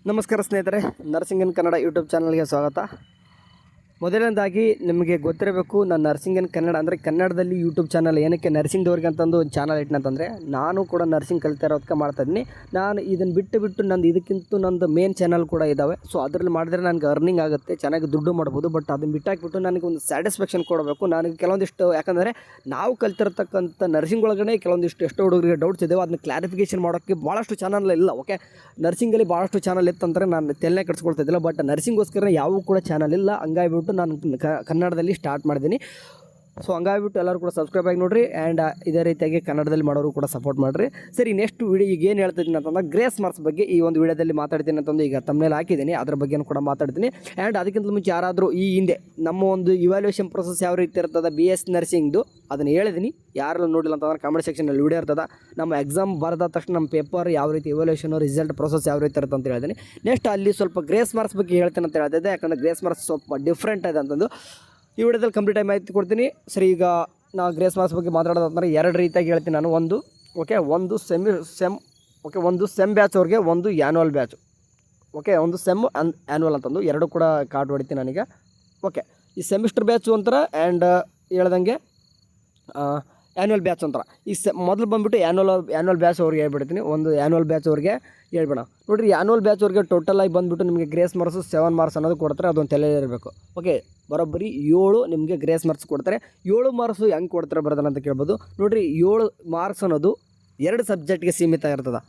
ನಮಸ್ಕಾರ ಸ್ನೇಹಿತರೆ, ನರ್ಸಿಂಗ್ ಇನ್ ಕನ್ನಡ ಯೂಟ್ಯೂಬ್ ಚಾನಲ್ಗೆ ಸ್ವಾಗತ. ಮೊದಲನೇದಾಗಿ ನಿಮಗೆ ಗೊತ್ತಿರಬೇಕು, ನಾನು ನರ್ಸಿಂಗ್ ಇನ್ ಕನ್ನಡ ಅಂದರೆ ಕನ್ನಡದಲ್ಲಿ ಯೂಟ್ಯೂಬ್ ಚಾನಲ್ ಏನಕ್ಕೆ ನರ್ಸಿಂಗ್ದವ್ರಿಗೆ ಅಂತಂದು ಒಂದು ಚಾನಲ್ ಇಟ್ಟನಂತಂದರೆ, ನಾನು ಕೂಡ ನರ್ಸಿಂಗ್ ಕಲಿತಿರೋದಕ್ಕೆ ಮಾಡ್ತಾಯಿದ್ದೀನಿ. ನಾನು ಇದನ್ನು ಬಿಟ್ಟು ನಂದು ಇದಕ್ಕಿಂತ ನಂದು ಮೇನ್ ಚಾನಲ್ ಕೂಡ ಇದ್ದಾವೆ. ಸೊ ಅದರಲ್ಲಿ ಮಾಡಿದ್ರೆ ನನಗೆ ಅರ್ನಿಂಗ್ ಆಗುತ್ತೆ, ಚೆನ್ನಾಗಿ ದುಡ್ಡು ಮಾಡ್ಬೋದು. ಬಟ್ ಅದನ್ನು ಬಿಟ್ಟಾಕ್ಬಿಟ್ಟು ನನಗೆ ಒಂದು ಸ್ಯಾಟಿಸ್ಫ್ಯಾಕ್ಷನ್ ಕೊಡಬೇಕು. ನನಗೆ ಕೆಲವೊಂದಿಷ್ಟು, ಯಾಕಂದರೆ ನಾವು ಕಲಿತಿರ್ತಕ್ಕಂಥ ನರ್ಸಿಂಗ್ ಒಳಗಡೆ ಕೆಲವೊಂದಿಷ್ಟು ಎಷ್ಟೋ ಹುಡುಗರಿಗೆ ಡೌಟ್ಸ್ ಇದ್ದಾವೆ, ಅದನ್ನ ಕ್ಲಾರಿಫಿಕೇಷನ್ ಮಾಡೋಕ್ಕೆ ಭಾಳಷ್ಟು ಚಾನಲ್ ಇಲ್ಲ. ಓಕೆ, ನರ್ಸಿಂಗಲ್ಲಿ ಭಾಳಷ್ಟು ಚಾನಲ್ ಇತ್ತಂದರೆ ನಾನು ತಲೆನೇ ಕೆಡಿಸ್ಕೊಳ್ತಿದ್ದಿಲ್ಲ. ಬಟ್ ನರ್ಸಿಂಗೋಸ್ಕರ ಯಾವೂ ಕೂಡ ಚಾನಲ್ ಇಲ್ಲ. ಹಂಗಾಗಿಬಿಟ್ಟು ನಾನು ಕನ್ನಡದಲ್ಲಿ ಸ್ಟಾರ್ಟ್ ಮಾಡಿದ್ದೀನಿ. ಸೊ ಹಂಗಾಗಿಬಿಟ್ಟು ಎಲ್ಲರೂ ಕೂಡ ಸಬ್ಸ್ಕ್ರೈಬ್ ಆಗಿ ನೋಡಿರಿ. ಆ್ಯಂಡ್ ಇದೇ ರೀತಿಯಾಗಿ ಕನ್ನಡದಲ್ಲಿ ಮಾಡೋರು ಕೂಡ ಸಪೋರ್ಟ್ ಮಾಡಿರಿ. ಸರಿ, ನೆಕ್ಸ್ಟ್ ವಿಡಿಯೋ ಈಗ ಏನು ಹೇಳ್ತಿದ್ದೀನಿ ಅಂತಂದ್ರೆ, ಗ್ರೇಸ್ ಮಾರ್ಕ್ಸ್ ಬಗ್ಗೆ ಈ ಒಂದು ವಿಡಿಯೋದಲ್ಲಿ ಮಾತಾಡ್ತೀನಿ ಅಂತಂದು ಈಗ ತಮ್ಮನೇಲಿ ಹಾಕಿದ್ದೀನಿ. ಅದ್ರ ಬಗ್ಗೆನೂ ಕೂಡ ಮಾತಾಡ್ತೀನಿ. ಆ್ಯಂಡ್ ಅದಕ್ಕಿಂತ ಮುಂಚೆ ಯಾರಾದರೂ ಈ ಹಿಂದೆ ನಮ್ಮ ಒಂದು ಇವ್ಯಾಲ್ಯೂಯೇಷನ್ ಪ್ರೊಸೆಸ್ ಯಾವ ರೀತಿ ಇರ್ತದೆ BS ನರ್ಸಿಂಗ್ದು ಅದನ್ನು ಹೇಳಿದ್ದೀನಿ. ಯಾರೆಲ್ಲ ನೋಡಿಲ್ಲ ಅಂತಂದ್ರೆ ಕಾಮೆಂಟ್ ಸೆಕ್ಷನಲ್ಲಿ ವಿಡಿಯೋ ಇರ್ತದೆ. ನಮ್ಮ ಎಕ್ಸಾಮ್ ಬರೆದ ತಕ್ಷಣ ನಮ್ಮ ಪೇಪರ್ ಯಾವ ರೀತಿ ಇವ್ಯಾಲ್ಯೂಯೇಷನ್ ರಿಸಲ್ಟ್ ಪ್ರೊಸೆಸ್ ಯಾವ ರೀತಿ ಇರುತ್ತೆ ಅಂತ ಹೇಳಿದ್ದೀನಿ. ನೆಕ್ಸ್ಟ್ ಅಲ್ಲಿ ಸ್ವಲ್ಪ ಗ್ರೇಸ್ ಮಾರ್ಕ್ಸ್ ಬಗ್ಗೆ ಹೇಳ್ತೀನಿ ಅಂತ ಹೇಳ್ತಿದ್ದೆ, ಯಾಕಂದರೆ ಗ್ರೇಸ್ ಮಾರ್ಕ್ಸ್ ಸ್ವಲ್ಪ ಡಿಫ್ರೆಂಟ್ ಇದೆ ಅಂತಂದು ಈ ವಿಡಿಯೋದಲ್ಲಿ ಕಂಪ್ಲೀಟ್ ಆಗಿ ಮಾಹಿತಿ ಕೊಡ್ತೀನಿ. ಸರಿ, ಈಗ ನಾವು ಗ್ರೇಸ್ ಮಾರ್ಕ್ಸ್ ಬಗ್ಗೆ ಮಾತಾಡೋದಂದ್ರೆ ಎರಡು ರೀತಿಯಾಗಿ ಹೇಳ್ತೀನಿ ನಾನು. ಒಂದು ಸೆಮ್ ಬ್ಯಾಚ್ ಅವ್ರಿಗೆ, ಒಂದು ಆ್ಯನ್ಯುವಲ್ ಬ್ಯಾಚ್. ಓಕೆ, ಒಂದು ಸೆಮ್ ಆ್ಯನ್ಯುವಲ್ ಅಂತಂದು ಎರಡು ಕೂಡ ಕಾರ್ಡ್ ಹೊಡಿತೀನಿ ನನಗೆ. ಓಕೆ, ಈ ಸೆಮಿಸ್ಟರ್ ಬ್ಯಾಚು ಒಂಥರ, ಆ್ಯಂಡ್ ಹೇಳ್ದಂಗೆ ಆ್ಯನ್ಯುವಲ್ ಬ್ಯಾಚ್ ಒಂಥರ. ಈ ಮೊದಲು ಬಂದುಬಿಟ್ಟು ಆ್ಯನ್ಯುವಲ್ ಬ್ಯಾಚ್ ಅವ್ರಿಗೆ ಹೇಳ್ಬಿಡ್ತೀನಿ. ಒಂದು ಆ್ಯನ್ಯುವಲ್ ಬ್ಯಾಚ್ ಅವ್ರಿಗೆ ಹೇಳ್ಬೇಡ ನೋಡಿರಿ. ಆ್ಯನ್ಯುವಲ್ ಬ್ಯಾಚ್ ಅವ್ರಿಗೆ ಟೋಟಲಾಗಿ ಬಂದುಬಿಟ್ಟು ನಿಮಗೆ ಗ್ರೇಸ್ ಮಾರ್ಕ್ಸು 7 ಮಾರ್ಕ್ಸ್ ಅನ್ನೋದು ಕೊಡ್ತಾರೆ. ಅದೊಂದು ತಲೆಯಲ್ಲಿರಬೇಕು. ಓಕೆ, ಬರೋಬ್ಬರಿ 7 ನಿಮಗೆ ಗ್ರೇಸ್ ಮಾರ್ಕ್ಸ್ ಕೊಡ್ತಾರೆ. 7 ಮಾರ್ಕ್ಸು ಹೆಂಗೆ ಕೊಡ್ತಾರೆ ಬರೋದಲ್ಲ ಅಂತ ಕೇಳ್ಬೋದು. ನೋಡಿರಿ, 7 ಮಾರ್ಕ್ಸ್ ಅನ್ನೋದು 2 ಸಬ್ಜೆಕ್ಟ್ಗೆ ಸೀಮಿತ ಇರ್ತದೆ.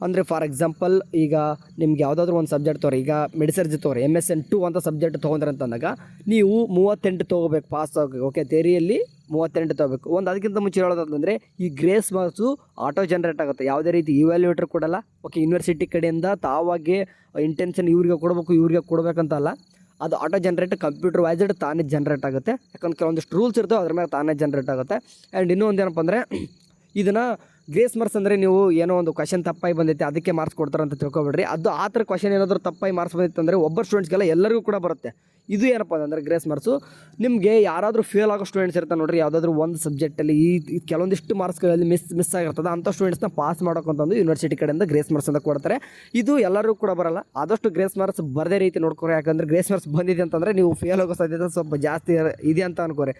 ಅಂದರೆ ಫಾರ್ ಎಕ್ಸಾಂಪಲ್, ಈಗ ನಿಮ್ಗೆ ಯಾವುದಾದ್ರೂ ಒಂದು ಸಬ್ಜೆಕ್ಟ್ ತೋರಿ, ಈಗ ಮೆಡಿಸರ್ಜಿ ತೋರಿ, MSN 2 ಅಂತ ಸಬ್ಜೆಕ್ಟ್ ತೊಗೊಂಡ್ರೆ ಅಂತಂದಾಗ ನೀವು 38 ತೊಗೋಬೇಕು ಪಾಸ್ ಆಗಿ. ಓಕೆ, ಥಿಯರಿಯಲ್ಲಿ 38 ತೊಗೋಬೇಕು. ಒಂದು ಅದಕ್ಕಿಂತ ಮುಂಚೆ ಹೇಳೋದಂತಂದರೆ, ಈ ಗ್ರೇಸ್ ಮಾರ್ಕ್ಸು ಆಟೋ ಜನ್ರೇಟ್ ಆಗುತ್ತೆ, ಯಾವುದೇ ರೀತಿ ಇವ್ಯಾಲ್ಯೂಯೇಟರ್ ಕೊಡಲ್ಲ. ಓಕೆ, ಯೂನಿವರ್ಸಿಟಿ ಕಡೆಯಿಂದ ತಾವಾಗೆ ಇಂಟೆನ್ಷನ್ ಇವ್ರಿಗೆ ಕೊಡಬೇಕಂತಲ್ಲ, ಅದು ಆಟೋ ಜನ್ರೇಟ್, ಕಂಪ್ಯೂಟರ್ ವೈಸ್ಡ್ ತಾನೇ ಜನ್ರೇಟ್ ಆಗುತ್ತೆ. ಯಾಕಂದ್ರೆ ಕೆಲವೊಂದಿಷ್ಟು ರೂಲ್ಸ್ ಇರ್ತವೆ, ಅದ್ರ ಮೇಲೆ ತಾನೇ ಜನ್ರೇಟ್ ಆಗುತ್ತೆ. ಆ್ಯಂಡ್ ಇನ್ನೊಂದು ಏನಪ್ಪ ಅಂದರೆ, ಇದನ್ನು ಗ್ರೇಸ್ ಮಾರ್ಕ್ಸ್ ಅಂದರೆ ನೀವು ಏನೋ ಒಂದು ಕ್ವಶನ್ ತಪ್ಪಾಗಿ ಬಂದೈತೆ ಅದಕ್ಕೆ ಮಾರ್ಕ್ಸ್ ಕೊಡ್ತಾರೆ ಅಂತ ತಿಳ್ಕೊಬೇಡ್ರಿ. ಅದು ಆ ಥರ ಕ್ವಶನ್ ಏನಾದರೂ ತಪ್ಪಾಗಿ ಮಾರ್ಕ್ಸ್ ಬಂದಿತ್ತು ಅಂದರೆ ಒಬ್ಬರು ಸ್ಟೂಡೆಂಟ್ಸ್ಗೆಲ್ಲ ಎಲ್ಲರಿಗೂ ಕೂಡ ಬರುತ್ತೆ. ಇದು ಏನಪ್ಪ ಅಂದರೆ ಗ್ರೇಸ್ ಮಾರ್ಕ್ಸು ನಿಮಗೆ ಯಾರಾದರೂ ಫೇಲ್ ಆಗೋ ಸ್ಟೂಡೆಂಟ್ಸ್ ಇರ್ತಾರೆ ನೋಡಿರಿ, ಯಾವುದಾದ್ರೂ ಒಂದು ಸಬ್ಜೆಕ್ಟಲ್ಲಿ ಈ ಕೆಲವೊಂದಿಷ್ಟು ಮಾರ್ಕ್ಸ್ಗಳಲ್ಲಿ ಮಿಸ್ ಆಗಿರ್ತದೆ, ಅಂಥ ಸ್ಟೂಡೆಂಟ್ಸ್ನ ಪಾಸ್ ಮಾಡೋಕ್ಕಂತಂದು ಯೂನಿವರ್ಸಿಟಿ ಕಡೆಯಿಂದ ಗ್ರೇಸ್ ಮಾರ್ಕ್ಸ್ ಅಂತ ಕೊಡ್ತಾರೆ. ಇದು ಎಲ್ಲರಿಗೂ ಕೂಡ ಬರಲ್ಲ. ಆದಷ್ಟು ಗ್ರೇಸ್ ಮಾರ್ಕ್ಸ್ ಬರದೇ ರೀತಿ ನೋಡ್ಕೊರಿ. ಯಾಕಂದರೆ ಗ್ರೇಸ್ ಮಾರ್ಕ್ಸ್ ಬಂದಿದೆ ಅಂತಂದರೆ ನೀವು ಫೇಲ್ ಆಗೋ ಸಾಧ್ಯತೆ ಸ್ವಲ್ಪ ಜಾಸ್ತಿ ಇದೆ ಅಂತ ಅನ್ಕೋರಿ.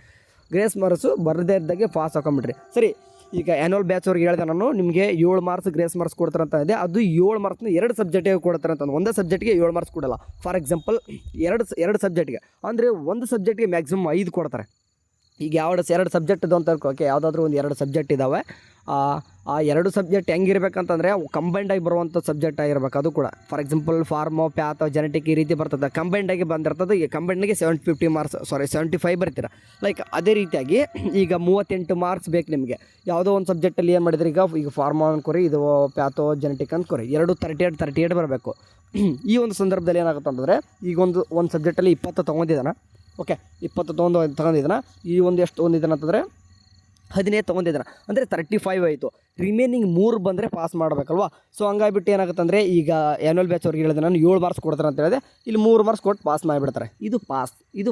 ಗ್ರೇಸ್ ಮಾರ್ಕ್ಸು ಬರದೇ ಇದ್ದಾಗೆ ಪಾಸ್ ಹಾಕೊಂಬಿಡ್ರಿ. ಸರಿ, ಈಗ ಆ್ಯನ್ಯುವಲ್ ಬ್ಯಾಚ್ ಅವ್ರಿಗೆ ಹೇಳಿದೆ ನಾನು, ನಿಮಗೆ 7 ಮಾರ್ಕ್ಸ್ ಗ್ರೇಸ್ ಮಾರ್ಕ್ಸ್ ಕೊಡ್ತಾರೆ ಅಂತ ಇದೆ. ಅದು 7 ಮಾರ್ಕ್ಸ್ನ 2 ಸಬ್ಜೆಕ್ಟಿಗೆ ಕೊಡ್ತಾರೆ ಅಂತ. ಒಂದೇ ಸಬ್ಜೆಕ್ಟ್ಗೆ 7 ಮಾರ್ಕ್ಸ್ ಕೊಡಲ್ಲ. ಫಾರ್ ಎಕ್ಸಾಂಪಲ್, ಎರಡು ಸಬ್ಜೆಕ್ಟ್ಗೆ ಅಂದರೆ ಒಂದು ಸಬ್ಜೆಕ್ಟ್ಗೆ ಮ್ಯಾಕ್ಸಿಮಮ್ 5 ಕೊಡ್ತಾರೆ. ಈಗ 2 ಸಬ್ಜೆಕ್ಟ್ ಇದು ಅಂತ ಓಕೆ, ಯಾವುದಾದ್ರೂ ಒಂದು 2 ಸಬ್ಜೆಕ್ಟ್ ಇದ್ದಾವೆ. ಆ 2 ಸಬ್ಜೆಕ್ಟ್ ಹೆಂಗಿರ್ಬೇಕಂತಂದರೆ ಅವು ಕಂಬೈಂಡಾಗಿ ಬರುವಂಥ ಸಬ್ಜೆಕ್ಟ್ ಆಗಿರ್ಬೇಕು. ಅದು ಕೂಡ ಫಾರ್ ಎಕ್ಸಾಂಪಲ್ ಫಾರ್ಮೋ, ಪ್ಯಾಥೋ, ಜೆನೆಟಿಕ್ ಈ ರೀತಿ ಬರ್ತದೆ. ಕಂಬೈಂಡಾಗಿ ಬಂದಿರ್ತದೆ. ಈ ಕಂಬೈಂಡ್ಗೆ 75 ಬರ್ತೀರ. ಲೈಕ್ ಅದೇ ರೀತಿಯಾಗಿ ಈಗ 38 ಮಾರ್ಕ್ಸ್ ಬೇಕು ನಿಮಗೆ. ಯಾವುದೋ ಒಂದು ಸಬ್ಜೆಕ್ಟಲ್ಲಿ ಏನು ಮಾಡಿದ್ರೆ, ಈಗ ಫಾರ್ಮೋ ಅನ್ಕೋರಿ, ಇದು ಪ್ಯಾಥೋ, ಜೆನೆಟಿಕ್ ಅಂದ್ಕೋರಿ, 2 38 ಬರಬೇಕು. ಈ ಒಂದು ಸಂದರ್ಭದಲ್ಲಿ ಏನಾಗುತ್ತೆ ಅಂತಂದರೆ, ಈಗ ಒಂದು ಸಬ್ಜೆಕ್ಟಲ್ಲಿ 20 ತೊಗೊಂಡಿದ್ದಾನೆ. ಓಕೆ, 20 ತೊಗೊಂಡಿದ್ದಾನೆ. ಈ ಒಂದು ಎಷ್ಟು ತೊಗೊಂಡಿದ್ದಾನೆ ಅಂತಂದರೆ 15 ತೊಗೊಂಡಿದ್ದಾನೆ, ಅಂದರೆ 35 ಆಯಿತು. ರಿಮೈನಿಂಗ್ 3 ಬಂದರೆ ಪಾಸ್ ಮಾಡಬೇಕಲ್ವಾ. ಸೊ ಹಂಗಾಗಿಬಿಟ್ಟು ಏನಾಗುತ್ತೆ ಅಂದರೆ, ಈಗ ಆ್ಯನ್ಯುವಲ್ ಬ್ಯಾಚ್ ಅವ್ರಿಗೆ ಹೇಳಿದೆ ನಾನು 7 ಮಾರ್ಕ್ಸ್ ಕೊಡ್ತಾರೆ ಅಂತ ಹೇಳಿದೆ. ಇಲ್ಲಿ 3 ಮಾರ್ಕ್ಸ್ ಕೊಟ್ಟು ಪಾಸ್ ಮಾಡಿಬಿಡ್ತಾರೆ. ಇದು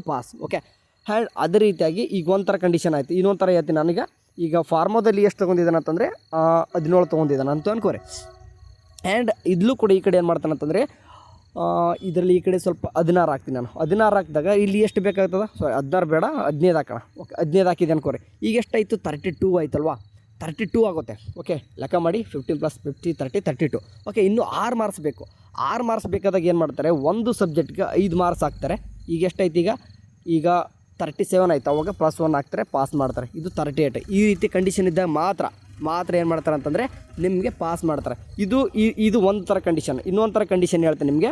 ಪಾಸ್. ಓಕೆ, ಆ್ಯಂಡ್ ಅದೇ ರೀತಿಯಾಗಿ ಈಗ ಒಂಥರ ಕಂಡೀಷನ್ ಆಯಿತು. ಇನ್ನೊಂದು ಥರ ಹೇಳ್ತೀನಿ ನಾನೀಗ. ಈಗ ಫಾರ್ಮೋದಲ್ಲಿ ಎಷ್ಟು ತೊಗೊಂಡಿದ್ದಾನೆ ಅಂತಂದರೆ 17 ತೊಗೊಂಡಿದ್ದಾನೆ ಅಂತ ಅನ್ಕೋರಿ. ಆ್ಯಂಡ್ ಇದ್ಲೂ ಕೂಡ ಈ ಕಡೆ ಏನು ಮಾಡ್ತಾನೆ ಅಂತಂದರೆ, ಇದರಲ್ಲಿ ಈ ಕಡೆ ಸ್ವಲ್ಪ 16 ಹಾಕ್ತೀನಿ ನಾನು. 16 ಹಾಕಿದಾಗ ಇಲ್ಲಿ ಎಷ್ಟು ಬೇಕಾಗ್ತದೆ? 16 ಬೇಡ, 15 ಹಾಕೋಣ. ಓಕೆ, 15 ಹಾಕಿದೆ ಅನ್ಕೋರಿ. ಈಗ ಎಷ್ಟಾಯಿತು? 32 ಆಯ್ತಲ್ವಾ? 32 ಆಗುತ್ತೆ. ಓಕೆ, ಲೆಕ್ಕ ಮಾಡಿ. 15 + 50 30 32. ಓಕೆ, ಇನ್ನೂ 6 ಮಾರ್ಕ್ಸ್ ಬೇಕು. 6 ಮಾರ್ಕ್ಸ್ ಬೇಕಾದಾಗ ಏನು ಮಾಡ್ತಾರೆ, ಒಂದು ಸಬ್ಜೆಕ್ಟ್ಗೆ 5 ಮಾರ್ಕ್ಸ್ ಹಾಕ್ತಾರೆ. ಈಗ ಎಷ್ಟಾಯ್ತು? ಈಗ 37 ಆಯ್ತು. ಅವಾಗ +1 ಹಾಕ್ತಾರೆ, ಪಾಸ್ ಮಾಡ್ತಾರೆ. ಇದು 38. ಈ ರೀತಿ ಕಂಡೀಷನ್ ಇದ್ದಾಗ ಮಾತ್ರ ಏನು ಮಾಡ್ತಾರೆ ಅಂತಂದರೆ ನಿಮಗೆ ಪಾಸ್ ಮಾಡ್ತಾರೆ. ಇದು ಒಂದು ಥರ ಕಂಡೀಷನ್. ಇನ್ನೊಂದು ಥರ ಕಂಡೀಷನ್ ಹೇಳ್ತೀನಿ ನಿಮಗೆ.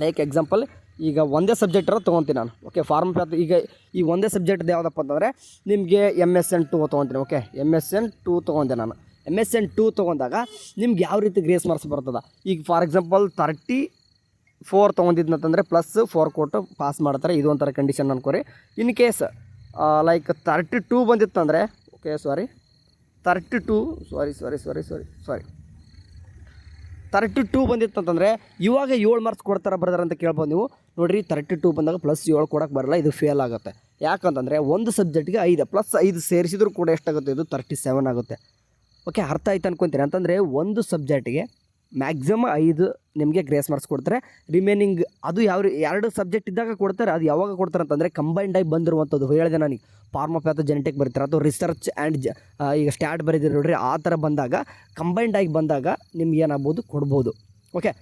ಲೈಕ್ ಎಕ್ಸಾಂಪಲ್, ಈಗ ಒಂದೇ ಸಬ್ಜೆಕ್ಟ್ ತೊಗೊತೀನಿ ನಾನು. Okay, form path. ಈಗ ಈ ಒಂದೇ ಸಬ್ಜೆಕ್ಟ್ದು ಯಾವುದಪ್ಪ ಅಂತಂದರೆ ನಿಮಗೆ MSN 2 ತೊಗೊತೀನಿ. ಓಕೆ, MSN 2 ತೊಗೊಂಡೆ ನಾನು. MSN 2 ತೊಗೊಂಡಾಗ ನಿಮ್ಗೆ ಯಾವ ರೀತಿ ಗ್ರೇಸ್ ಮಾರ್ಕ್ಸ್ ಬರ್ತದೆ? ಈಗ ಫಾರ್ ಎಕ್ಸಾಂಪಲ್ 34 ತೊಗೊಂಡಿದ್ನಂತಂದರೆ +4 ಕೊಟ್ಟು ಪಾಸ್ ಮಾಡ್ತಾರೆ. ಇದು ಒಂಥರ ಕಂಡೀಷನ್ ಅನ್ಕೋರಿ. ಇನ್ ಕೇಸ್ ಲೈಕ್ 32 ಬಂದಿತ್ತಂದರೆ, ಓಕೆ 32 ಬಂದಿತ್ತಂತಂದರೆ ಇವಾಗ 7 ಮಾರ್ಕ್ಸ್ ಕೊಡ್ತಾರೆ ಬರ್ದಾರ ಅಂತ ಕೇಳ್ಬೋದು ನೀವು. ನೋಡಿರಿ, 32 ಬಂದಾಗ +7 ಕೊಡೋಕ್ಕೆ ಬರಲ್ಲ. ಇದು ಫೇಲ್ ಆಗುತ್ತೆ. ಯಾಕಂತಂದರೆ ಒಂದು ಸಬ್ಜೆಕ್ಟ್ಗೆ 5 +5 ಸೇರಿಸಿದ್ರು ಕೂಡ ಎಷ್ಟಾಗುತ್ತೆ? ಇದು 37 ಆಗುತ್ತೆ. ಓಕೆ, ಅರ್ಥ ಆಯ್ತು ಅನ್ಕೊತೀನಿ. ಅಂತಂದರೆ ಒಂದು ಸಬ್ಜೆಕ್ಟಿಗೆ ಮ್ಯಾಕ್ಸಿಮಮ್ 5 ನಿಮಗೆ ಗ್ರೇಸ್ ಮಾರ್ಕ್ಸ್ ಕೊಡ್ತಾರೆ. ರಿಮೈನಿಂಗ್ ಅದು ಯಾವ 2 ಸಬ್ಜೆಕ್ಟ್ ಇದ್ದಾಗ ಕೊಡ್ತಾರೆ. ಅದು ಯಾವಾಗ ಕೊಡ್ತಾರೆ ಅಂತಂದರೆ ಕಂಬೈಂಡ್ ಆಗಿ ಬಂದಿರುವಂಥದ್ದು ಹೇಳಿದೆ ನನಗೆ, ಫಾರ್ಮೋಪ್ಯಾಥೋಜೆನೆಟಿಕ್ ಬರೀತಾರೆ ಅಥವಾ ರಿಸರ್ಚ್ ಆ್ಯಂಡ್ ಈಗ ಸ್ಟ್ಯಾಟ್ ಬರೀದಿರಿ ನೋಡ್ರಿ, ಆ ಥರ ಬಂದಾಗ ಕಂಬೈಂಡ್ ಆಗಿ ಬಂದಾಗ ನಿಮ್ಗೆ ಏನಾಗ್ಬೋದು ಕೊಡ್ಬೋದು. ಓಕೆ,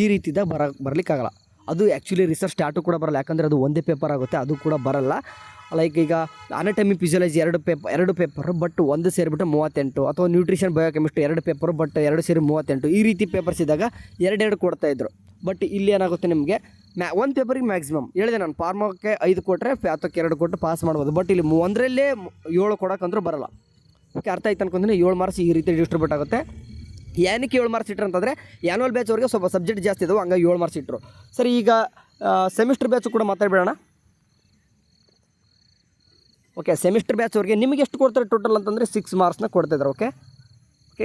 ಈ ರೀತಿದಾಗ ಬರಲಿಕ್ಕಾಗಲ್ಲ. ಅದು ಆ್ಯಕ್ಚುಲಿ ರಿಸರ್ಚ್ ಸ್ಟ್ಯಾಟು ಕೂಡ ಬರಲ್ಲ, ಯಾಕಂದರೆ ಅದು ಒಂದೇ ಪೇಪರ್ ಆಗುತ್ತೆ, ಅದು ಕೂಡ ಬರಲ್ಲ. ಲೈಕ್ ಈಗ ಅನಾಟಮಿ ಫಿಸಿಯಾಲಜಿ 2 ಪೇಪರು ಬಟ್ ಒಂದು ಸೇರಿಬಿಟ್ಟು 38, ಅಥವಾ ನ್ಯೂಟ್ರಿಷನ್ ಬಯೋಕೆಮಿಸ್ಟ್ರಿ 2 ಪೇಪರು ಬಟ್ 2 ಸೇರಿ 38, ಈ ರೀತಿ ಪೇಪರ್ಸ್ ಇದ್ದಾಗ 2 ಕೊಡ್ತಾಯಿದ್ರು. ಬಟ್ ಇಲ್ಲಿ ಏನಾಗುತ್ತೆ ನಿಮಗೆ ಒಂದು ಪೇಪರಿಗೆ ಮ್ಯಾಕ್ಸಿಮಮ್ ಹೇಳಿದೆ ನಾನು, ಫಾರ್ಮೋಕ್ಕೆ 5 ಕೊಟ್ಟರೆ ಪ್ಯಾಥೋಕ್ಕೆ 2 ಕೊಟ್ಟು ಪಾಸ್ ಮಾಡ್ಬೋದು. ಬಟ್ ಇಲ್ಲಿ ಒಂದರಲ್ಲೇ 7 ಕೊಡೋಕ್ಕಂದ್ರೂ ಬರಲ್ಲ. ಓಕೆ, ಅರ್ಥ ಆಯ್ತು ಅನ್ಕೊಂಡ್ರೆ 7 ಮಾರ್ಕ್ಸ್ ಈ ರೀತಿ ಡಿಸ್ಟ್ರಿಬ್ಯೂಟ್ ಆಗುತ್ತೆ. ಏನಕ್ಕೆ 7 ಮಾರ್ಕ್ಸ್ ಇಟ್ಟರು ಅಂತಂದರೆ ಆ್ಯನ್ಯುವಲ್ ಬ್ಯಾಚ್ ಅವ್ರಿಗೆ ಸ್ವಲ್ಪ ಸಬ್ಜೆಕ್ಟ್ ಜಾಸ್ತಿ ಇದ್ದವು, ಹಂಗಾಗಿ 7 ಮಾರ್ಕ್ಸ್ ಇಟ್ಟರು. ಸರಿ, ಈಗ ಸೆಮಿಸ್ಟರ್ ಬ್ಯಾಚು ಕೂಡ ಮಾತಾಡ್ಬೇಡೋಣ. ಓಕೆ, ಸೆಮಿಸ್ಟರ್ ಬ್ಯಾಚ್ ಅವ್ರಿಗೆ ನಿಮಗೆ ಎಷ್ಟು ಕೊಡ್ತಾರೆ ಟೋಟಲ್ ಅಂತಂದರೆ 6 ಮಾರ್ಕ್ಸ್ನ ಕೊಡ್ತಾಯಿದ್ದಾರೆ. ಓಕೆ,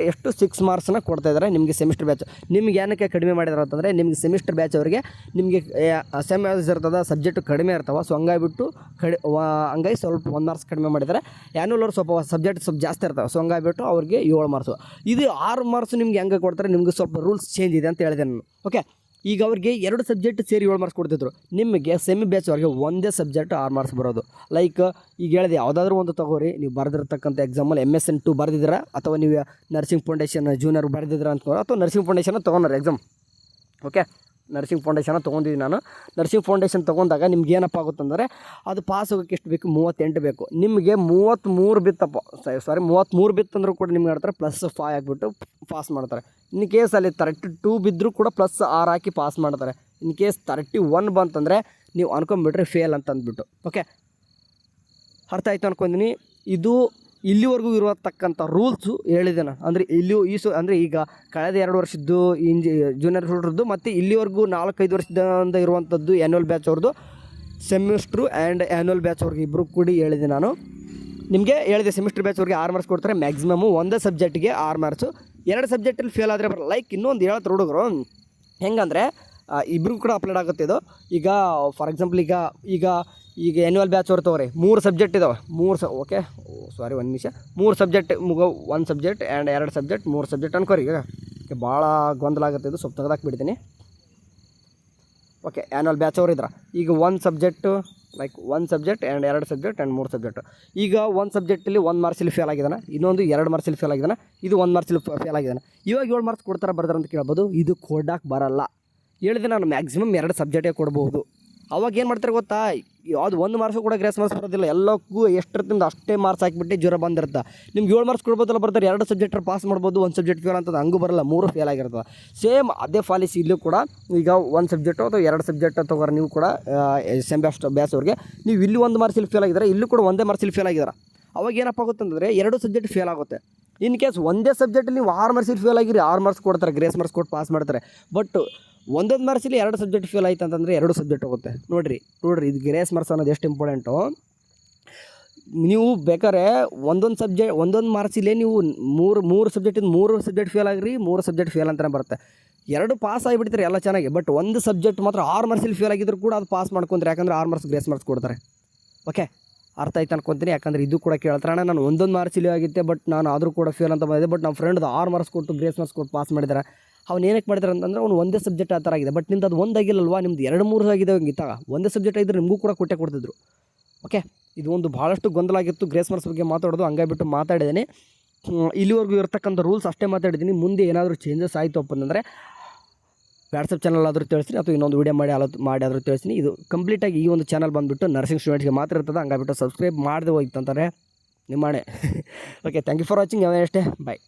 ಎಷ್ಟು 6 ಮಾರ್ಕ್ಸ್ನ ಕೊಡ್ತಾಯಿದ್ದಾರೆ ನಿಮಗೆ ಸೆಮಿಸ್ಟರ್ ಬ್ಯಾಚ್. ನಿಮ್ಗೆ ಏನಕ್ಕೆ ಕಡಿಮೆ ಮಾಡಿದಾರೆ ಅಂತಂದರೆ ನಿಮಗೆ ಸೆಮಿಸ್ಟರ್ ಬ್ಯಾಚ್ ಅವರಿಗೆ ನಿಮಗೆ ಸೆಮ್ ಯಾವ್ದು ಇರ್ತದೆ ಸಬ್ಜೆಕ್ಟು ಕಡಿಮೆ ಇರ್ತಾವೆ. ಸೊ ಹಂಗಾಗಿ ಸ್ವಲ್ಪ 1 ಮಾರ್ಕ್ಸ್ ಕಡಿಮೆ ಮಾಡಿದ್ದಾರೆ. ಆ್ಯನ್ಯುವಲ್ ಅವ್ರು ಸ್ವಲ್ಪ ಸಬ್ಜೆಕ್ಟ್ ಸ್ವಲ್ಪ ಜಾಸ್ತಿ ಇರ್ತವೆ. ಸೊ ಹಂಗಾಗಿಬಿಟ್ಟು ಅವ್ರಿಗೆ 7 ಮಾರ್ಕ್ಸು. ಇದು 6 ಮಾರ್ಕ್ಸ್ ನಿಮ್ಗೆ ಹೆಂಗೆ ಕೊಡ್ತಾರೆ, ನಿಮಗೆ ಸ್ವಲ್ಪ ರೂಲ್ಸ್ ಚೇಂಜ್ ಇದೆ ಅಂತ ಹೇಳಿದೆ ನಾನು. ಓಕೆ, ಈಗ ಅವ್ರಿಗೆ 2 ಸಬ್ಜೆಕ್ಟ್ ಸೇರಿ 7 ಮಾರ್ಕ್ಸ್ ಕೊಡ್ತಿದ್ರು. ನಿಮಗೆ ಸೆಮಿ ಬ್ಯಾಚ್ ಅವ್ರಿಗೆ ಒಂದೇ ಸಬ್ಜೆಕ್ಟ್ 6 ಮಾರ್ಕ್ಸ್ ಬರೋದು. ಲೈಕ್ ಈಗ ಹೇಳಿದೆ, ಯಾವುದಾದ್ರೂ ಒಂದು ತಗೋರಿ, ನೀವು ಬರೆದಿರ್ತಕ್ಕಂಥ ಎಕ್ಸಾಮಲ್ಲಿ MSN 2 ಬರೆದಿದ್ದೀರಾ, ಅಥವಾ ನೀವು ನರ್ಸಿಂಗ್ ಫೌಂಡೇಶನ್ ಜೂನಿಯರ್ ಬರೆದಿದ್ದೀರಾ ಅಂದ್ಕೊಂಡು, ಅಥವಾ ನರ್ಸಿಂಗ್ ಫೌಂಡೇಶನ್ ತೊಗೊಂಡ್ರೆ ಎಕ್ಸಾಮ್. ಓಕೆ, ನರ್ಸಿಂಗ್ ಫೌಂಡೇಶನ್ ತೊಗೊಂಡಿದ್ದೀನಿ ನಾನು. ನರ್ಸಿಂಗ್ ಫೌಂಡೇಶನ್ ತೊಗೊಂಡಾಗ ನಿಮ್ಗೆ ಏನಪ್ಪ ಆಗುತ್ತಂದರೆ ಅದು ಪಾಸ್ ಹೋಗೋಕ್ಕೆ ಎಷ್ಟು ಬೇಕು, 38 ಬೇಕು. ನಿಮಗೆ 33 ಬಿತ್ತಪ್ಪ, 33 ಬಿತ್ತಂದ್ರೂ ಕೂಡ ನಿಮ್ಗೆ ಹೇಳ್ತಾರೆ +5 ಹಾಕಿಬಿಟ್ಟು ಪಾಸ್ ಮಾಡ್ತಾರೆ. ಇನ್ ಕೇಸ್ ಅಲ್ಲಿ 32 ಬಿದ್ದರೂ ಕೂಡ +6 ಹಾಕಿ ಪಾಸ್ ಮಾಡ್ತಾರೆ. ಇನ್ ಕೇಸ್ 31 ಬಂತಂದರೆ ನೀವು ಅನ್ಕೊಂಬಿಟ್ರೆ ಫೇಲ್ ಅಂತ ಅಂದ್ಬಿಟ್ಟು. ಓಕೆ, ಅರ್ಥ ಆಯಿತು ಅನ್ಕೊಂತೀನಿ. ಇದು ಇಲ್ಲಿವರೆಗೂ ಇರತಕ್ಕಂಥ ರೂಲ್ಸು ಹೇಳಿದೆ ನಾನು. ಅಂದರೆ ಅಂದರೆ ಈಗ ಕಳೆದ 2 ವರ್ಷದ್ದು ಜೂನಿಯರ್ ಹುಡುಗರದ್ದು ಮತ್ತು ಇಲ್ಲಿವರೆಗೂ 4-5 ವರ್ಷದಿಂದ ಇರುವಂಥದ್ದು ಆ್ಯನ್ಯುವಲ್ ಬ್ಯಾಚ್ ಅವ್ರದ್ದು, ಸೆಮಿಸ್ಟ್ರು ಆ್ಯಂಡ್ ಆ್ಯನ್ಯುವಲ್ ಬ್ಯಾಚ್ ಅವ್ರಿಗೆ ಇಬ್ಬರು ಕೂಡಿ ಹೇಳಿದೆ ನಾನು. ನಿಮಗೆ ಹೇಳಿದೆ ಸೆಮಿಸ್ಟರ್ ಬ್ಯಾಚ್ ಅವ್ರಿಗೆ 6 ಮಾರ್ಕ್ಸ್ ಕೊಡ್ತಾರೆ ಮ್ಯಾಕ್ಸಿಮಮ್ಮು. ಒಂದೇ ಸಬ್ಜೆಕ್ಟಿಗೆ 6 ಮಾರ್ಕ್ಸು. 2 ಸಬ್ಜೆಕ್ಟಲ್ಲಿ ಫೇಲ್ ಆದರೆ ಬರಲ್ಲ. ಲೈಕ್ ಇನ್ನೊಂದು ಹೇಳ್ತಾರೆ ಹುಡುಗರು ಹೆಂಗಂದರೆ, ಇಬ್ಬರಿಗೂ ಕೂಡ ಅಪ್ಲೋಡ್ ಆಗುತ್ತೆ ಇದು. ಈಗ ಫಾರ್ ಎಕ್ಸಾಂಪಲ್ ಈಗ ಆ್ಯನ್ಯುವಲ್ ಬ್ಯಾಚ್ ಅವ್ರು ತಗೋರಿ, 3 ಸಬ್ಜೆಕ್ಟ್ ಇದ್ದಾವೆ. 1 ನಿಮಿಷ 3 subject 1 subject and 2 subject 3 subject ಅನ್ಕೋರಿ. ಈಗ ಭಾಳ ಗೊಂದಲ ಆಗುತ್ತೆ, ಇದು ಸ್ವಲ್ಪ ತೆಗೆದಾಕ್ಬಿಡ್ತೀನಿ. ಓಕೆ, ಆ್ಯನ್ಯುವಲ್ ಬ್ಯಾಚ್ ಅವ್ರು ಇದ್ರೆ ಈಗ 1 subject like 1 subject and 2 subject and 3 subject. ಈಗ 1 ಸಬ್ಜೆಕ್ಟಲ್ಲಿ 1 ಮಾರ್ಕ್ಸಲ್ಲಿ ಫೇಲ್ ಆಗಿದ್ದಾನೆ, ಇನ್ನೊಂದು 2 ಮಾರ್ಕ್ಸಲ್ಲಿ ಫೇಲ್ ಆಗಿದ್ದಾನೆ, ಇದು 1 ಮಾರ್ಕ್ಸಲ್ಲಿ ಫೇಲ್ ಆಗಿದ್ದಾನೆ. ಇವಾಗ 7 ಮಾರ್ಕ್ಸ್ ಕೊಡ್ತಾರೆ ಬರ್ತಾರೆ ಅಂತ ಕೇಳ್ಬೋದು. ಇದು ಕೊಡಕ್ಕೆ ಬರಲ್ಲ. ಹೇಳಿದೆ ನಾನು, ಮ್ಯಾಕ್ಸಿಮಮ್ 2 ಸಬ್ಜೆಕ್ಟೇ ಕೊಡ್ಬೋದು. ಅವಾಗ ಏನು ಮಾಡ್ತಾರೆ ಗೊತ್ತಾ, ಯಾವುದು 1 ಮಾರ್ಕ್ಸು ಕೂಡ ಗ್ರೇಸ್ ಮಾರ್ಕ್ಸ್ ಬರೋದಿಲ್ಲ. ಎಲ್ಲಕ್ಕೂ ಎಷ್ಟರಿಂದ ಅಷ್ಟೇ ಮಾರ್ಕ್ಸ್ ಹಾಕಿಬಿಟ್ಟು ಜ್ವರ ಬಂದಿರುತ್ತೆ. ನಿಮ್ಗೆ 7 ಮಾರ್ಕ್ಸ್ ಕೊಡ್ಬೋದಲ್ಲ, ಬರ್ತಾರೆ 2 ಸಬ್ಜೆಕ್ಟ್ ಪಾಸ್ ಮಾಡ್ಬೋದು, 1 ಸಬ್ಜೆಕ್ಟ್ ಫೇಲ್ ಅಂತದ್ದು ಹಂಗೂ ಬರಲ್ಲ, 3 ಫೇಲ್ ಆಗಿರ್ತದೆ. ಸೇಮ್ ಅದೇ ಪಾಲಿಸಿ ಇಲ್ಲೂ ಕೂಡ. ಈಗ 1 ಸಬ್ಜೆಕ್ಟು ಅಥವಾ 2 ಸಬ್ಜೆಕ್ಟ್ ತಗೋರಿ ನೀವು ಕೂಡ ಸೆಮ್ ಬ್ಯಾಚ್ ಅವ್ರಿಗೆ, ನೀವು ಇಲ್ಲಿ 1 ಮಾರ್ಕ್ಸಲ್ಲಿ ಫೇಲ್ ಆಗಿದ್ದಾರೆ, ಇಲ್ಲೂ ಕೂಡ 1 ಮಾರ್ಕ್ಸಲ್ಲಿ ಫೇಲ್ ಆಗಿದ್ದಾರೆ. ಅವಾಗ ಏನಪ್ಪ ಆಗುತ್ತಂದರೆ 2 ಸಬ್ಜೆಕ್ಟ್ ಫೇಲ್ ಆಗುತ್ತೆ. ಇನ್ ಕೇಸ್ ಒಂದೇ ಸಬ್ಜೆಕ್ಟಲ್ಲಿ ನೀವು 6 ಮಾರ್ಕ್ಸಲ್ಲಿ ಫೇಲ್ ಆಗಿರಿ, 6 ಮಾರ್ಕ್ಸ್ ಕೊಡ್ತಾರೆ, ಗ್ರೇಸ್ ಮಾರ್ಕ್ಸ್ ಕೊಟ್ಟು ಪಾಸ್ ಮಾಡ್ತಾರೆ. ಬಟ್ 1 ಮಾರ್ಕ್ಸಲ್ಲಿ 2 ಸಬ್ಜೆಕ್ಟ್ ಫೇಲ್ ಆಯ್ತು ಅಂತಂದರೆ 2 ಸಬ್ಜೆಕ್ಟ್ ಹೋಗುತ್ತೆ. ನೋಡಿರಿ ಇದು ಗ್ರೇಸ್ ಮಾರ್ಕ್ಸ್ ಅನ್ನೋದು ಎಷ್ಟು ಇಂಪಾರ್ಟೆಂಟು. ನೀವು ಬೇಕಾದ್ರೆ ಒಂದೊಂದು ಮಾರ್ಕ್ಸಲ್ಲೇ ನೀವು 3 ಸಬ್ಜೆಕ್ಟಿಂದ 3 ಸಬ್ಜೆಕ್ಟ್ ಫೇಲ್ ಆಗಿರಿ, 3 ಸಬ್ಜೆಕ್ಟ್ ಫೇಲ್ ಅಂತಲೇ ಬರುತ್ತೆ. 2 ಪಾಸ್ ಆಗಿಬಿಡ್ತಾರೆ ಎಲ್ಲ ಚೆನ್ನಾಗಿ. ಬಟ್ 1 ಸಬ್ಜೆಕ್ಟ್ ಮಾತ್ರ 6 ಮಾರ್ಕ್ಸಲ್ಲಿ ಫೇಲ್ ಆಗಿದ್ರು ಕೂಡ ಅದು ಪಾಸ್ ಮಾಡ್ಕೊಂತಾರೆ, ಯಾಕಂದರೆ 6 ಮಾರ್ಕ್ಸ್ ಗ್ರೇಸ್ ಮಾರ್ಕ್ಸ್ ಕೊಡ್ತಾರೆ. ಓಕೆ, ಅರ್ಥ ಆಯ್ತು ಅನ್ಕೊತೀನಿ. ಯಾಕಂದರೆ ಇದು ಕೂಡ ಕೇಳ್ತಾರೆ, ಅಣ್ಣ ನಾನು 1 ಮಾರ್ಕ್ಸಲ್ಲಿ ಆಗಿತ್ತೆ ಬಟ್ ನಾನು ಆದರೂ ಕೂಡ ಫೇಲ್ ಅಂತ ಬಂದಿದೆ, ಬಟ್ ನಮ್ಮ ಫ್ರೆಂಡ್ದು 6 ಮಾರ್ಕ್ಸ್ ಕೊಟ್ಟು ಗ್ರೇಸ್ ಮಾರ್ಕ್ಸ್ ಕೊಟ್ಟು ಪಾಸ್ ಮಾಡಿದ್ದಾರೆ. ಅವ್ನು ಏನಕ್ಕೆ ಮಾಡಿದ್ದಾರೆ ಅಂತಂದರೆ ಅವ್ನು ಒಂದೇ ಸಬ್ಜೆಕ್ಟ್ ಆ ಥರ ಆಗಿದೆ. ಬಟ್ ನಿಂದು ಅದು 1 ಆಗಿಲ್ಲಲ್ವಾ, ನಿಮ್ದು 2-3 ಆಗಿದೆ ಹಂಗಿತ್ತಾಗ. ಒಂದೇ ಸಬ್ಜೆಕ್ಟ್ ಆಗಿದ್ದರೆ ನಿಮಗೂ ಕೂಡ ಕೊಡ್ತಿದ್ರು. ಓಕೆ, ಇದು ಒಂದು ಭಾಳಷ್ಟು ಗೊಂದಲ ಆಗಿತ್ತು ಗ್ರೇಸ್ ಮಾರ್ಕ್ಸ್ ಬಗ್ಗೆ ಮಾತಾಡೋದು, ಹಂಗಾಗಿಬಿಟ್ಟು ಮಾತಾಡಿದ್ದೀನಿ. ಇಲ್ಲಿವರೆಗೂ ಇರ್ತಕ್ಕಂಥ ರೂಲ್ಸ್ ಅಷ್ಟೇ ಮಾತಾಡಿದ್ದೀನಿ. ಮುಂದೆ ಏನಾದರೂ ಚೇಂಜಸ್ ಆಯಿತು ಅಂತಂದರೆ ವಾಟ್ಸಪ್ ಚಾನಲ್ ಆದರೂ ತಿಳಿಸ್ತೀನಿ, ಅಥವಾ ಇನ್ನೊಂದು ವೀಡಿಯೋ ಮಾಡಿ ಆದರೂ ತಿಳಿಸ್ತೀನಿ. ಇದು ಕಂಪ್ಲೀಟಾಗಿ ಈ ಒಂದು ಚಾನಲ್ ಬಂದುಬಿಟ್ಟು ನರ್ಸಿಂಗ್ ಸ್ಟೂಡೆಂಟ್ಸ್ಗೆ ಮಾತ್ರ ಇರ್ತದೆ, ಹಂಗಾಗಿಬಿಟ್ಟು ಸಬ್ಸ್ಕ್ರೈಬ್ ಮಾಡದೆ ಹೋಯ್ತು ಅಂತಾರೆ ನಿಮ್ಮನೆ. Okay, thank you for watching. ಅಷ್ಟೇ, ಬಾಯ್.